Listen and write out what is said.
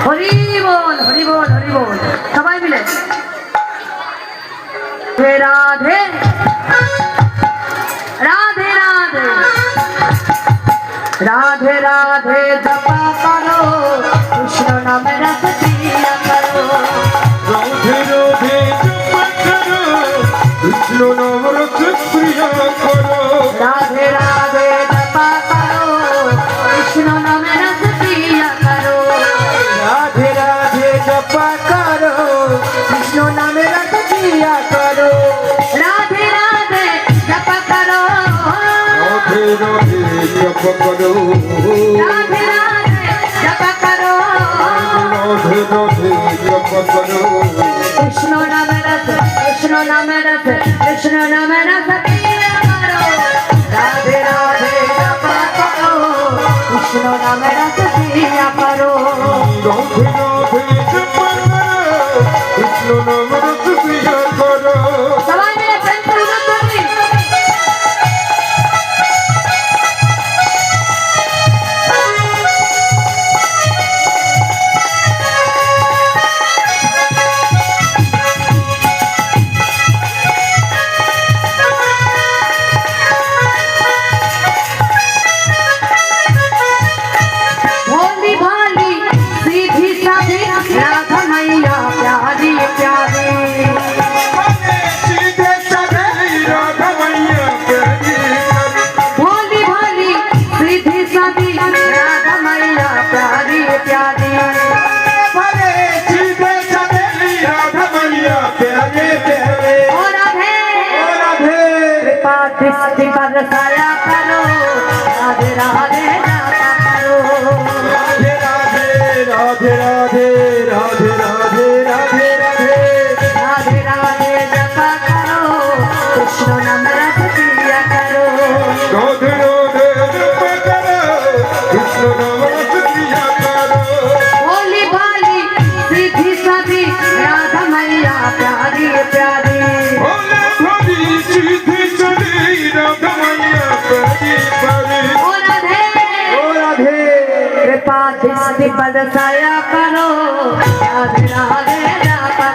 হরি বল হরি বল হরি বল সবাই মিলে রাধে রাধে রাধে রাধে রাধে জপা করো কৃষ্ণ নামে রস পিয়া করো রাধে রাধে জপা করো কৃষ্ণ নাম রস প্রিয়া করো রাধে রাধে জপা করো কৃষ্ণ নামে রস পিয়া করো রাধে রাধে জপা করো কৃষ্ণ নামে রস প্রিয়া করো রাধে রাধে জপা করো রাধে রাধে জপা করো রাধে রাধে জপা করো রাধে রাধে জপা করো কৃষ্ণ নামে রস কৃষ্ণ নামে রস কৃষ্ণ নামে রস পিয়া করো রাধে রাধে জপা করো কৃষ্ণ নামে রস পিয়া করো রাধে রাধে জপা করো কৃষ্ণ নাম রস প্রিয়া করো সবাই মিলে প্রেম করুন তুমি भोली भाली सीधी साधी राधा मैया प्यारी प्यारी सीधे साधे राधा मैया प्यारी भोली भाली सीधी साधी राधा मैया प्यारी प्यारी भले सीधे साधे राधा मैया प्यारे प्यारे ओ राधे ओ राधे कृपा दृष्टि बरसाया करो राधे राधे जाता करो राधे राधे राधे राधे राधे राधे राधे राधे राधे राधे जपा करो कृष्ण नाम रस पिया करो राधे राधे जपा करो कृष्ण नाम रस प्रिया करो भोली भाली सीधी साधी राधा मैया प्यारी प्यारी भोले भोली सीधे साधे राधा मैया प्यारी प्यारी ओ राधे ओ राधे कृपा दृष्टि बरसाया करो राधे राधे जापा